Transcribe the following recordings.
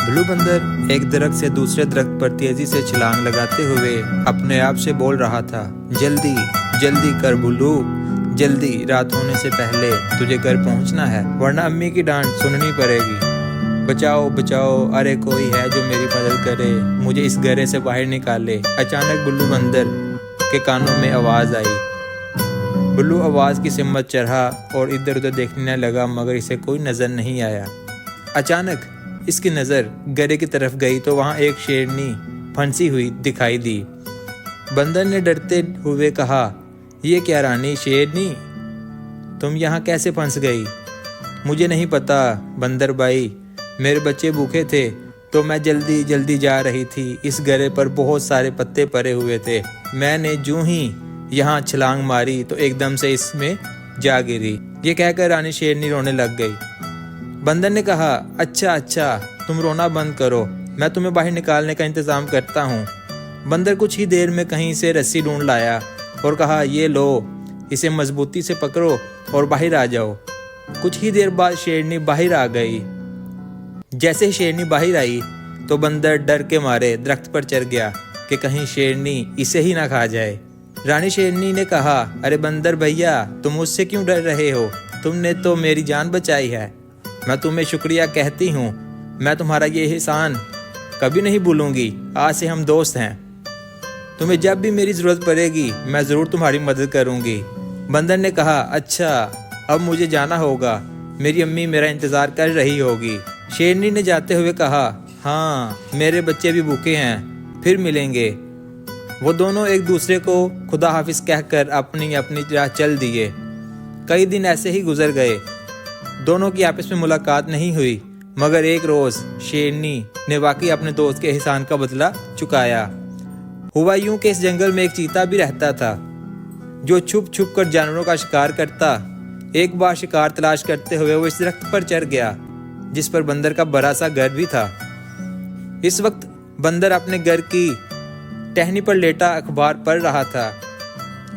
Blue बंदर एक दरख्त से दूसरे दरख्त पर तेजी से छलांग लगाते हुए अपने आप से बोल रहा था, जल्दी जल्दी कर बुल्लू, जल्दी, रात होने से पहले तुझे घर पहुंचना है, वरना अम्मी की डांट सुननी पड़ेगी। बचाओ बचाओ, अरे कोई है जो मेरी मदद करे, मुझे इस गहरे से बाहर निकाले। अचानक बुल्लू बंदर के कानों में आवाज़ आई। बुल्लू आवाज़ की सिमत चढ़ा और इधर उधर देखने लगा, मगर इसे कोई नज़र नहीं आया। अचानक इसकी नज़र गहरे की तरफ गई तो वहाँ एक शेरनी फंसी हुई दिखाई दी। बंदर ने डरते हुए कहा, ये क्या रानी शेरनी, तुम यहाँ कैसे फंस गई? मुझे नहीं पता बंदर भाई, मेरे बच्चे भूखे थे तो मैं जल्दी जल्दी जा रही थी। इस गरे पर बहुत सारे पत्ते पड़े हुए थे, मैंने जूं ही यहाँ छलांग मारी तो एकदम से इसमें जा गिरी। ये कहकर रानी शेरनी रोने लग गई। बंदर ने कहा, अच्छा अच्छा, तुम रोना बंद करो, मैं तुम्हें बाहर निकालने का इंतज़ाम करता हूँ। बंदर कुछ ही देर में कहीं से रस्सी ढूंढ लाया और कहा, ये लो, इसे मजबूती से पकड़ो और बाहर आ जाओ। कुछ ही देर बाद शेरनी बाहर आ गई। जैसे ही शेरनी बाहर आई तो बंदर डर के मारे दरख्त पर चढ़ गया कि कहीं शेरनी इसे ही ना खा जाए। रानी शेरनी ने कहा, अरे बंदर भैया, तुम मुझसे क्यों डर रहे हो? तुमने तो मेरी जान बचाई है, मैं तुम्हें शुक्रिया कहती हूँ। मैं तुम्हारा ये एहसान कभी नहीं भूलूंगी। आज से हम दोस्त हैं। तुम्हें जब भी मेरी ज़रूरत पड़ेगी मैं ज़रूर तुम्हारी मदद करूँगी। बंदर ने कहा, अच्छा, अब मुझे जाना होगा, मेरी अम्मी मेरा इंतज़ार कर रही होगी। शेरनी ने जाते हुए कहा, हाँ, मेरे बच्चे भी भूखे हैं, फिर मिलेंगे। वो दोनों एक दूसरे को खुदा हाफिज कहकर अपनी अपनी राह चल दिए। कई दिन ऐसे ही गुजर गए, दोनों की आपस में मुलाकात नहीं हुई, मगर एक रोज़ शेरनी ने वाकई अपने दोस्त के एहसान का बदला चुकाया। हुआ यूं कि इस जंगल में एक चीता भी रहता था जो छुप छुप कर जानवरों का शिकार करता। एक बार शिकार तलाश करते हुए वो इस दरख्त पर चढ़ गया जिस पर बंदर का बड़ा सा घर भी था। इस वक्त बंदर अपने घर की टहनी पर लेटा अखबार पढ़ रहा था।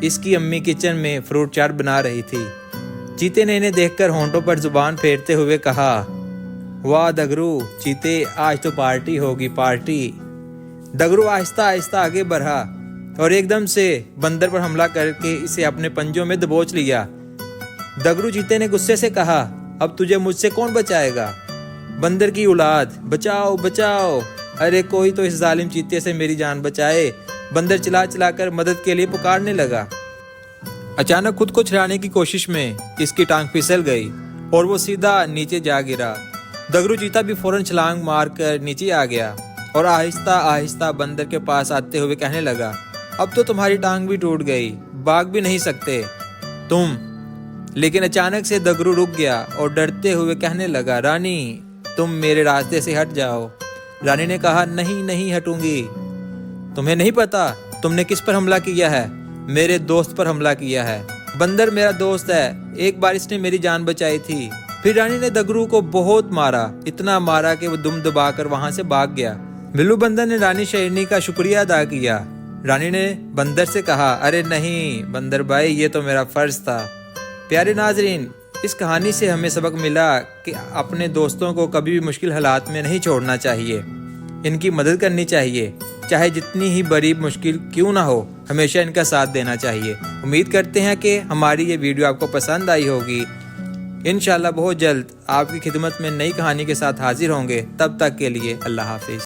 इसकी अम्मी किचन में फ्रूट चाट बना रही थी। चीते ने इन्हें देखकर होंठों पर जुबान फेरते हुए कहा, वाह दगरू, चीते, आज तो पार्टी होगी, पार्टी। दगरू आहिस्ता आहिस्ता आगे बढ़ा और एकदम से बंदर पर हमला करके इसे अपने पंजों में दबोच लिया। दगरू चीते ने गुस्से से कहा, अब तुझे मुझसे कौन बचाएगा? बंदर की औलाद, बचाओ बचाओ, अरे कोई तो इस जालिम चीते से मेरी जान बचाए। बंदर चिल्ला चिल्ला कर मदद के लिए पुकारने लगा। अचानक खुद को छुड़ाने की कोशिश में इसकी टांग फिसल गई और वो सीधा नीचे जा गिरा। दगरू चीता भी फौरन छलांग मारकर नीचे आ गया और आहिस्ता आहिस्ता बंदर के पास आते हुए कहने लगा, अब तो तुम्हारी टांग भी टूट गई, भाग भी नहीं सकते तुम। लेकिन अचानक से दगरू रुक गया और डरते हुए कहने लगा, रानी, तुम मेरे रास्ते से हट जाओ। रानी ने कहा, नहीं नहीं हटूंगी। तुम्हें नहीं पता तुमने किस पर हमला किया है? मेरे दोस्त पर हमला किया है। बंदर मेरा दोस्त है, एक बार इसने मेरी जान बचाई थी। फिर रानी ने दगरू को बहुत मारा, इतना मारा कि वो दुम दबाकर वहां से भाग गया। बिल्लू बंदर ने रानी शेरनी का शुक्रिया अदा किया। रानी ने बंदर से कहा, अरे नहीं बंदर भाई, ये तो मेरा फर्ज था। प्यारे नाजरीन, इस कहानी से हमें सबक मिला कि अपने दोस्तों को कभी भी मुश्किल हालात में नहीं छोड़ना चाहिए, इनकी मदद करनी चाहिए, चाहे जितनी ही बड़ी मुश्किल क्यों ना हो, हमेशा इनका साथ देना चाहिए। उम्मीद करते हैं कि हमारी ये वीडियो आपको पसंद आई होगी। इंशाल्लाह बहुत जल्द आपकी खिदमत में नई कहानी के साथ हाजिर होंगे। तब तक के लिए अल्लाह हाफिज।